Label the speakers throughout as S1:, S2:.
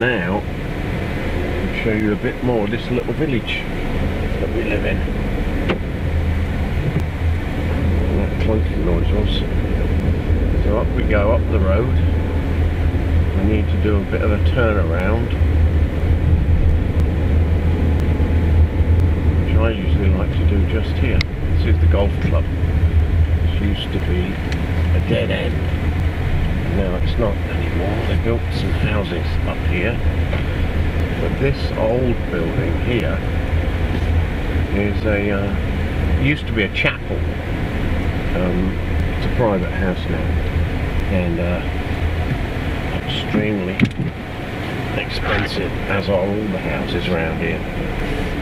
S1: Now I'll show you a bit more of this little village that we live in. And that clunking noise was. So up we go, up the road. We need to do a bit of a turnaround, which I usually like to do just here. This is the golf club. This used to be a dead end. Now it's not anymore. They built some houses up here, but this old building here is used to be a chapel. It's a private house now, and extremely expensive, as are all the houses around here.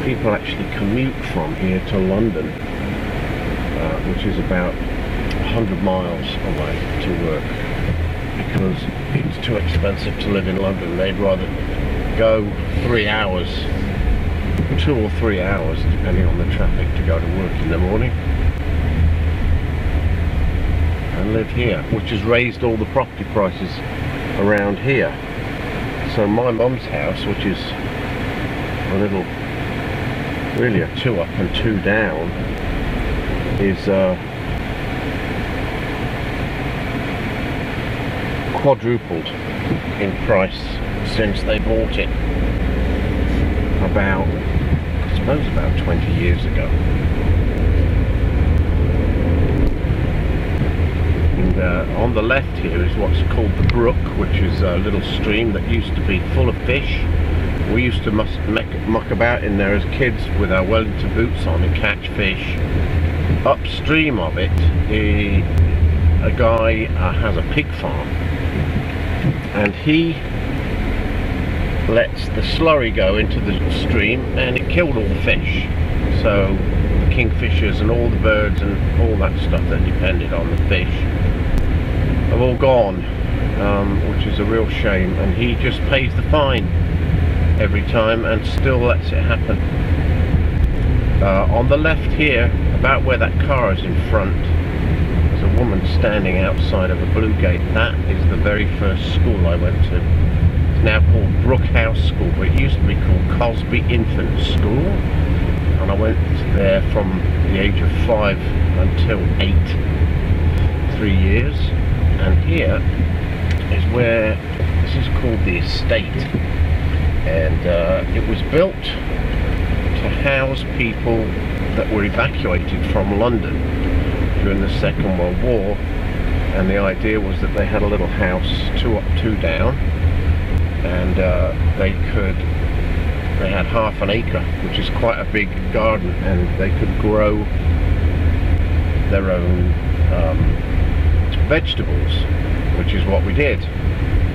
S1: People actually commute from here to London, which is about 100 miles away to work, because it's too expensive to live in London. They'd rather go 3 hours, 2 or 3 hours depending on the traffic, to go to work in the morning, and live here, which has raised all the property prices around here. So my mum's house, which is a little, really a 2 up and 2 down, is quadrupled in price since they bought it about, I suppose, about 20 years ago. And on the left here is what's called the brook, which is a little stream that used to be full of fish. We used to muck about in there as kids with our Wellington boots on and catch fish. Upstream of it, a guy has a pig farm, and he lets the slurry go into the stream, and it killed all the fish. So the kingfishers and all the birds and all that stuff that depended on the fish have all gone, which is a real shame, and he just pays the fine every time and still lets it happen. On the left here, about where that car is in front, there's a woman standing outside of a blue gate. That is the very first school I went to. It's now called Brookhouse School, but it used to be called Cosby Infant School, and I went there from the age of 5 until 8, 3 years. And here is where, this is called the estate, and it was built to house people that were evacuated from London during the Second World War. And the idea was that they had a little house 2 up 2 down, and they had half an acre, which is quite a big garden, and they could grow their own vegetables, which is what we did.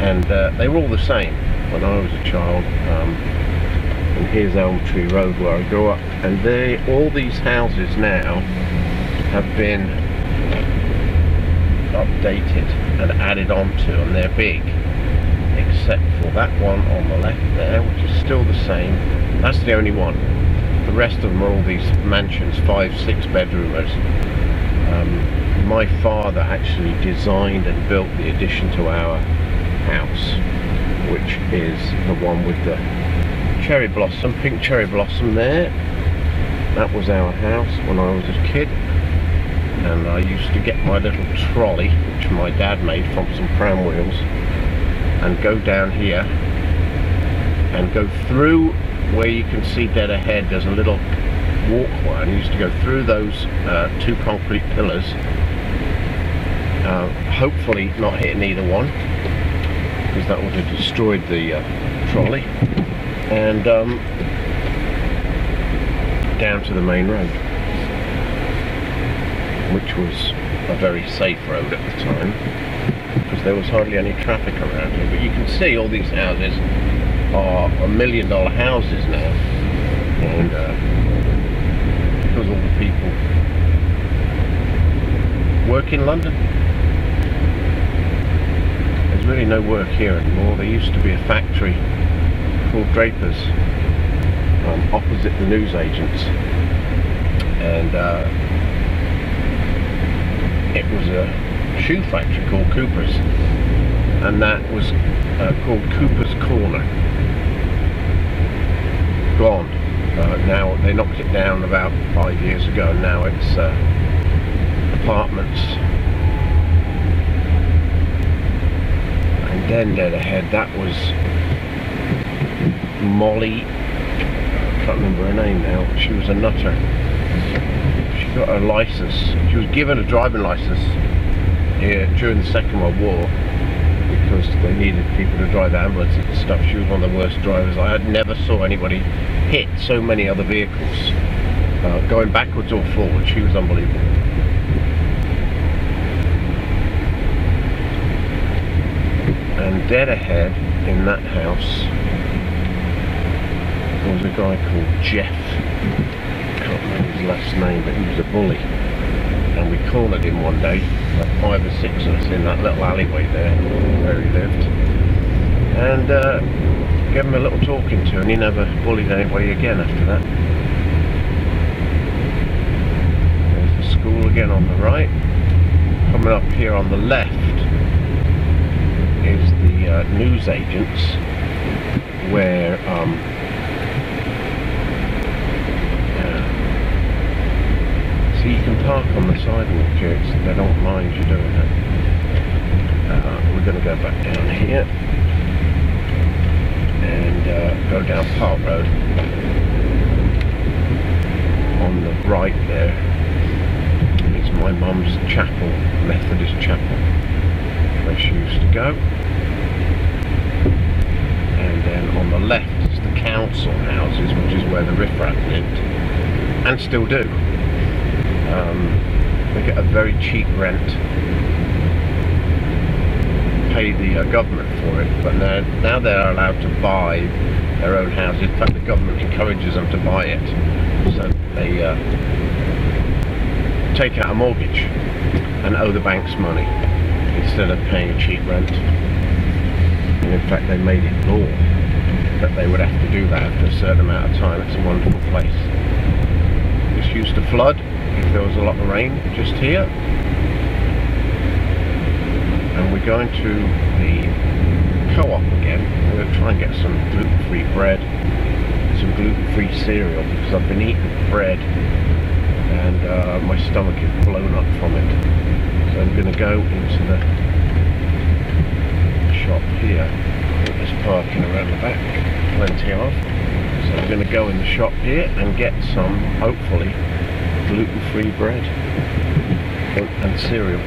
S1: And they were all the same when I was a child. And here's Elm Tree Road where I grew up, and all these houses now have been updated and added onto, and they're big, except for that one on the left there, which is still the same. That's the only one. The rest of them are all these mansions, 5, 6 bedroomers. My father actually designed and built the addition to our house, which is the one with the cherry blossom, pink cherry blossom there. That was our house when I was a kid, and I used to get my little trolley, which my dad made from some pram wheels, and go down here and go through where you can see dead ahead. There's a little walkway, and I used to go through those 2 concrete pillars, hopefully not hitting either one, because that would have destroyed the trolley, and down to the main road, which was a very safe road at the time, because there was hardly any traffic around here. But you can see all these houses are $1 million houses now, and because all the people work in London. There's really no work here anymore. There used to be a factory called Draper's opposite the newsagents, and it was a shoe factory called Cooper's, and that was called Cooper's Corner. knocked it down about 5 years ago, and now it's apartments. And then dead ahead, that was Molly, I can't remember her name now, she was a nutter. She got her license, she was given a driving license here during the Second World War because they needed people to drive ambulances and stuff. She was one of the worst drivers. I had never saw anybody hit so many other vehicles, going backwards or forwards. She was unbelievable. And dead ahead in that house was a guy called Jeff. I can't remember his last name, but he was a bully. And we cornered him one day, like 5 or 6 of us in that little alleyway there where he lived. And gave him a little talking to, and he never bullied anybody again after that. There's the school again on the right. Coming up here on the left is the news agents, where so you can park on the sidewalk here, they don't mind you doing that. We're going to go back down here and go down Park Road. On the right there is my mum's chapel, Methodist chapel, where she used to go. And then on the left is the council houses, which is where the riffraff lived, and still do. They get a very cheap rent, pay the government for it, but now they're allowed to buy their own houses. In fact, the government encourages them to buy it, so they take out a mortgage and owe the banks money instead of paying a cheap rent. And in fact, they made it law that they would have to do that after a certain amount of time. It's a wonderful place. This used to flood if there was a lot of rain just here. And we're going to the co-op again. We're going to try and get some gluten-free bread, some gluten-free cereal, because I've been eating bread and my stomach is blown up from it. So I'm going to go into the shop here. There's parking around the back, plenty of. So I'm going to go in the shop here and get some, hopefully, gluten-free bread and cereal.